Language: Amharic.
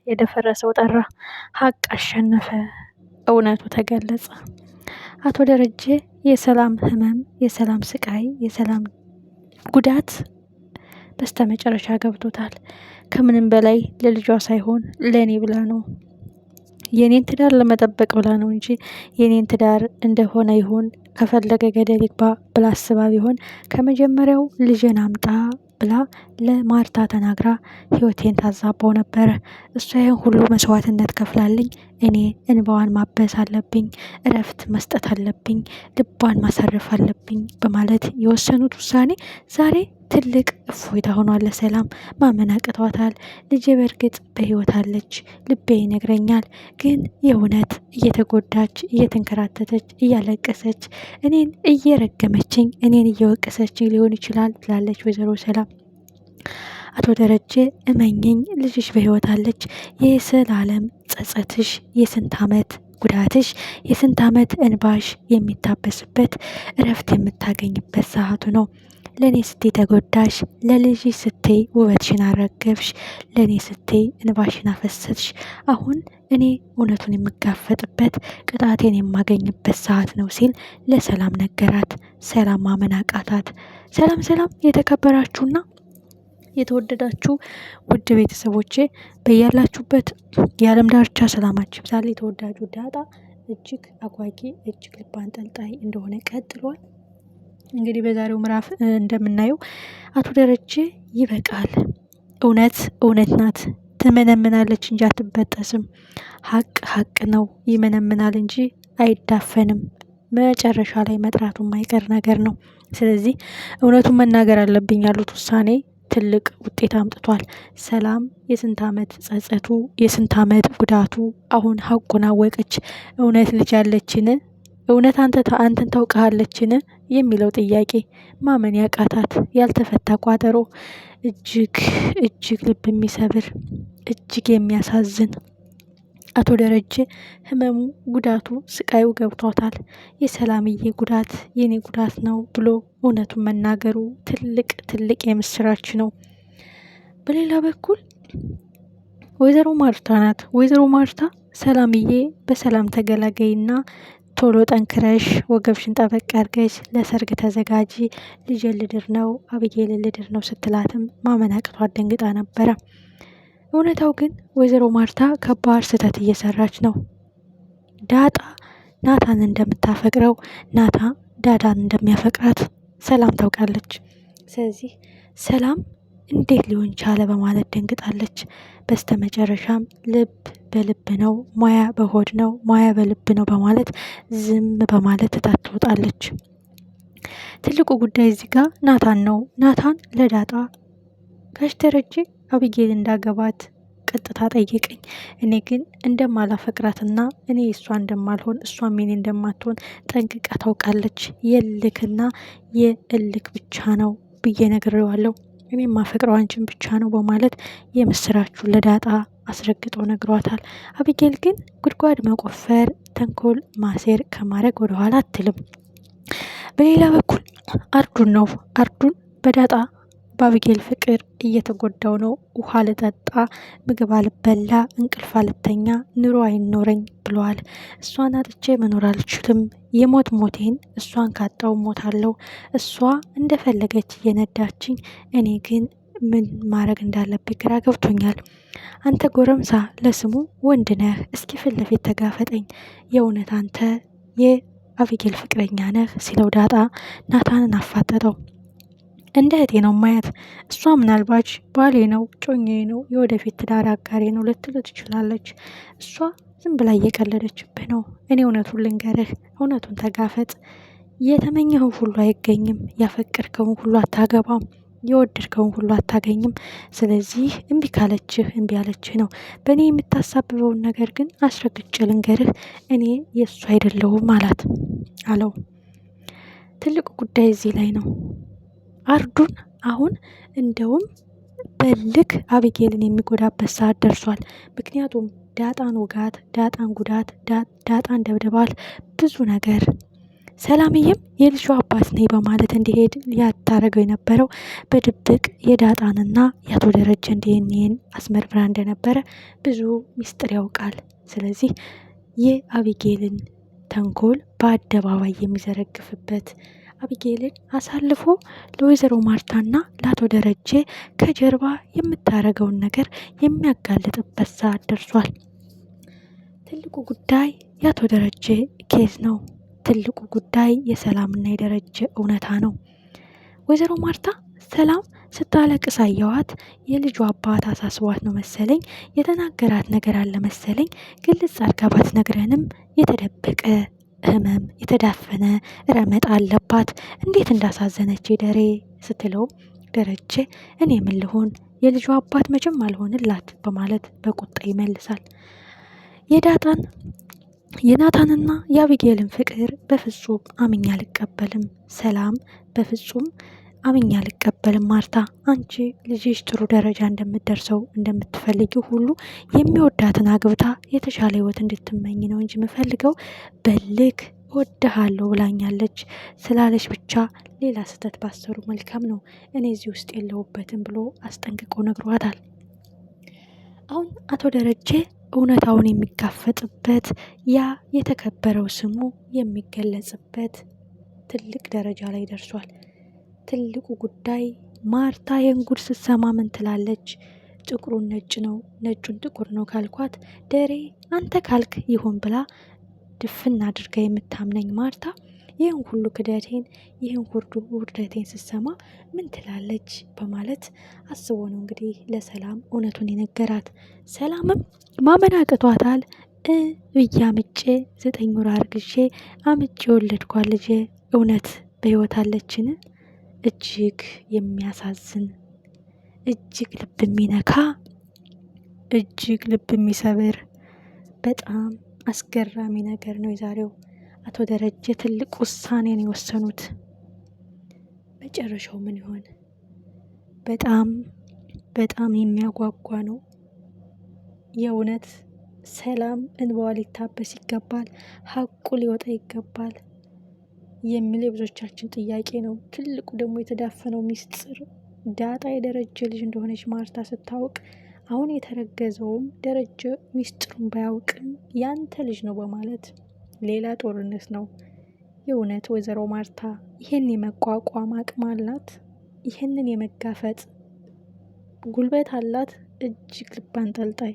የደፈረሰው ጠራ። ሀቅ አሸነፈ። እውነቱ ተገለጸ። አቶ ደረጀ የሰላም ህመም፣ የሰላም ስቃይ፣ የሰላም ጉዳት በስተመጨረሻ ገብቶታል። ከምንም በላይ ለልጇ ሳይሆን ለእኔ ብላ ነው፣ የኔን ትዳር ለመጠበቅ ብላ ነው እንጂ የኔን ትዳር እንደሆነ ይሁን ከፈለገ ገደል ይግባ ብላ አስባ ቢሆን ከመጀመሪያው ልጅን አምጣ ብላ ለማርታ ተናግራ ህይወቴን ታዛባው ነበረ። እሷ ይህን ሁሉ መስዋዕትነት ከፍላልኝ እኔ እንባዋን ማበስ አለብኝ፣ እረፍት መስጠት አለብኝ፣ ልቧን ማሳረፍ አለብኝ በማለት የወሰኑት ውሳኔ ዛሬ ትልቅ እፎይታ ሆኗል። ለሰላም ማመን አቅቷታል። ልጄ በእርግጥ በህይወት አለች፣ ልቤ ይነግረኛል። ግን የእውነት እየተጎዳች እየተንከራተተች እያለቀሰች እኔን እየረገመችኝ እኔን እየወቀሰችኝ ሊሆን ይችላል ትላለች ወይዘሮ ሰላም። አቶ ደረጀ እመኝኝ ልጅሽ በህይወት አለች። የዘላለም ጸጸትሽ፣ የስንት ዓመት ጉዳትሽ፣ የስንት ዓመት እንባሽ የሚታበስበት እረፍት የምታገኝበት ሰዓቱ ነው። ለእኔ ስትይ ተጎዳሽ፣ ለልጅ ስትይ ውበትሽን አረገብሽ፣ ለእኔ ስትይ እንባሽን አፈሰስሽ። አሁን እኔ እውነቱን የምጋፈጥበት ቅጣቴን የማገኝበት ሰዓት ነው ሲል ለሰላም ነገራት። ሰላም ማመን አቃታት። ሰላም ሰላም የተከበራችሁና የተወደዳችሁ ውድ ቤተሰቦቼ በያላችሁበት የዓለም ዳርቻ ሰላማችሁ ይብዛል። የተወዳጁ ዳጣ እጅግ አጓጊ እጅግ ልብ አንጠልጣይ እንደሆነ ቀጥሏል። እንግዲህ በዛሬው ምዕራፍ እንደምናየው አቶ ደረጀ ይበቃል፣ እውነት እውነት ናት፣ ትመነምናለች እንጂ አትበጠስም። ሀቅ ሀቅ ነው፣ ይመነምናል እንጂ አይዳፈንም። መጨረሻ ላይ መጥራቱ የማይቀር ነገር ነው። ስለዚህ እውነቱን መናገር አለብኝ ያሉት ውሳኔ ትልቅ ውጤት አምጥቷል። ሰላም የስንት ዓመት ጸጸቱ፣ የስንት ዓመት ጉዳቱ አሁን ሀቁን አወቀች። እውነት ልጅ አለችን? እውነት አንተን ታውቃለችን የሚለው ጥያቄ ማመን ያቃታት ያልተፈታ ቋጠሮ እጅግ እጅግ ልብ የሚሰብር እጅግ የሚያሳዝን። አቶ ደረጀ ህመሙ፣ ጉዳቱ፣ ስቃዩ ገብቷታል። የሰላምዬ ጉዳት የኔ ጉዳት ነው ብሎ እውነቱን መናገሩ ትልቅ ትልቅ የምስራች ነው። በሌላ በኩል ወይዘሮ ማርታ ናት። ወይዘሮ ማርታ ሰላምዬ በሰላም ተገላገይና ቶሎ ጠንክረሽ ወገብሽን ጠበቅ አድርገሽ ለሰርግ ተዘጋጂ፣ ልጅ ልድር ነው፣ አብዬል ልድር ነው ስትላትም ማመን አቅቷት ደንግጣ ነበረ። እውነታው ግን ወይዘሮ ማርታ ከባድ ስህተት እየሰራች ነው። ዳጣ ናታን እንደምታፈቅረው፣ ናታ ዳዳን እንደሚያፈቅራት ሰላም ታውቃለች። ስለዚህ ሰላም እንዴት ሊሆን ቻለ በማለት ደንግጣለች። በስተመጨረሻም ልብ በልብ ነው፣ ሙያ በሆድ ነው፣ ሙያ በልብ ነው በማለት ዝም በማለት ትወጣለች። ትልቁ ጉዳይ እዚህ ጋር ናታን ነው። ናታን ለዳጣ ጋሽ ደረጀ አብዬል እንዳገባት ቀጥታ ጠየቀኝ። እኔ ግን እንደማላፈቅራትና እኔ እሷ እንደማልሆን እሷም የኔ እንደማትሆን ጠንቅቃ ታውቃለች። የልክና የእልክ ብቻ ነው ብዬ ነግሬዋለሁ። እኔ የማፈቅረው አንቺን ብቻ ነው በማለት የምስራቹን ለዳጣ አስረግጦ ነግሯታል። አብጌል ግን ጉድጓድ መቆፈር፣ ተንኮል ማሴር ከማድረግ ወደኋላ አትልም። በሌላ በኩል አርዱን ነው። አርዱን በዳጣ በአብጌል ፍቅር እየተጎዳው ነው። ውሃ ልጠጣ፣ ምግብ አልበላ፣ እንቅልፍ አልተኛ፣ ኑሮ አይኖረኝ ብለዋል። እሷን አጥቼ መኖር አልችልም። የሞት ሞቴን እሷን ካጣው ሞታለሁ። እሷ እንደፈለገች እየነዳችኝ፣ እኔ ግን ምን ማድረግ እንዳለብኝ ግራ ገብቶኛል። አንተ ጎረምሳ ለስሙ ወንድ ነህ፣ እስኪ ፊት ለፊት ተጋፈጠኝ። የእውነት አንተ የአብጌል ፍቅረኛ ነህ ሲለው ዳጣ ናታንን አፋጠጠው። እንደ እህቴ ነው ማያት። እሷ ምናልባች ባሌ ነው፣ ጮኛዬ ነው፣ የወደፊት ትዳር አጋሬ ነው ልትል ትችላለች። እሷ ዝም ብላ እየቀለደችብህ ነው። እኔ እውነቱን ልንገርህ፣ እውነቱን ተጋፈጥ። የተመኘኸው ሁሉ አይገኝም፣ ያፈቀርከውን ሁሉ አታገባም፣ የወደድከውን ሁሉ አታገኝም። ስለዚህ እምቢ ካለችህ እምቢ ያለችህ ነው። በእኔ የምታሳብበውን ነገር ግን አስረግጬ ልንገርህ፣ እኔ የእሱ አይደለሁም አለው። ትልቁ ጉዳይ እዚህ ላይ ነው። አርዱን አሁን እንደውም በልክ አብጌልን የሚጎዳበት ሰዓት ደርሷል። ምክንያቱም ዳጣን ውጋት፣ ዳጣን ጉዳት፣ ዳጣን ደብድባት ብዙ ነገር ሰላምዬም የልጇ አባት ነኝ በማለት እንዲሄድ ያታረገው የነበረው በድብቅ የዳጣንና የአቶ ደረጀን ዲኤንኤን አስመርምራ እንደነበረ ብዙ ሚስጥር ያውቃል። ስለዚህ የአቢጌልን ተንኮል በአደባባይ የሚዘረግፍበት አቢጌልን አሳልፎ ለወይዘሮ ማርታና ለአቶ ደረጀ ከጀርባ የምታረገውን ነገር የሚያጋልጥበት ሰዓት ደርሷል። ትልቁ ጉዳይ የአቶ ደረጀ ኬዝ ነው። ትልቁ ጉዳይ የሰላምና የደረጀ እውነታ ነው። ወይዘሮ ማርታ ሰላም ስታለቅስ አየዋት። የልጇ አባት አሳስቧት ነው መሰለኝ የተናገራት ነገር አለ መሰለኝ። ግልጽ አድርጋ ባትነግረንም የተደበቀ ህመም የተዳፈነ ረመጥ አለባት። እንዴት እንዳሳዘነች ደሬ ስትለው ደረጀ እኔ ምን ልሆን የልጇ አባት መቼም አልሆንላት በማለት በቁጣ ይመልሳል። የናታንና የአቢጌልን ፍቅር በፍጹም አምኜ አልቀበልም። ሰላም በፍጹም አምኜ አልቀበልም። ማርታ አንቺ ልጅሽ ጥሩ ደረጃ እንደምትደርሰው እንደምትፈልጊው ሁሉ የሚወዳትን አግብታ የተሻለ ህይወት እንድትመኝ ነው እንጂ የምፈልገው በልክ እወድሃለሁ ብላኛለች ስላለች ብቻ ሌላ ስህተት ባሰሩ መልካም ነው፣ እኔ እዚህ ውስጥ የለሁበትም ብሎ አስጠንቅቆ ነግሯታል። አሁን አቶ ደረጀ እውነታውን የሚጋፈጥበት ያ የተከበረው ስሙ የሚገለጽበት ትልቅ ደረጃ ላይ ደርሷል። ትልቁ ጉዳይ ማርታ የንጉድ ስትሰማ ምን ትላለች? ጥቁሩን ነጭ ነው ነጩን ጥቁር ነው ካልኳት ደሬ አንተ ካልክ ይሁን ብላ ድፍን አድርጋ የምታምነኝ ማርታ ይህን ሁሉ ክደቴን ይህን ሁሉ ውርደቴን ስትሰማ ምን ትላለች በማለት አስቦ ነው እንግዲህ ለሰላም እውነቱን የነገራት። ሰላምም ማመን አቅቷታል። እያምጬ 9 ወር አርግዤ አምጬ የወለድኳት ልጄ እውነት በህይወት አለችን? እጅግ የሚያሳዝን እጅግ ልብ የሚነካ እጅግ ልብ የሚሰብር በጣም አስገራሚ ነገር ነው የዛሬው። አቶ ደረጀ ትልቅ ውሳኔን የወሰኑት መጨረሻው ምን ይሆን? በጣም በጣም የሚያጓጓ ነው የእውነት። ሰላም እንባዋ ሊታበስ ይገባል፣ ሀቁ ሊወጣ ይገባል የሚል የብዙዎቻችን ጥያቄ ነው። ትልቁ ደግሞ የተዳፈነው ሚስጥር ዳጣ የደረጀ ልጅ እንደሆነች ማርታ ስታውቅ አሁን የተረገዘውም ደረጀ ሚስጥሩን ባያውቅም ያንተ ልጅ ነው በማለት ሌላ ጦርነት ነው። የእውነት ወይዘሮ ማርታ ይህን የመቋቋም አቅም አላት፣ ይህንን የመጋፈጥ ጉልበት አላት። እጅግ ልብ አንጠልጣይ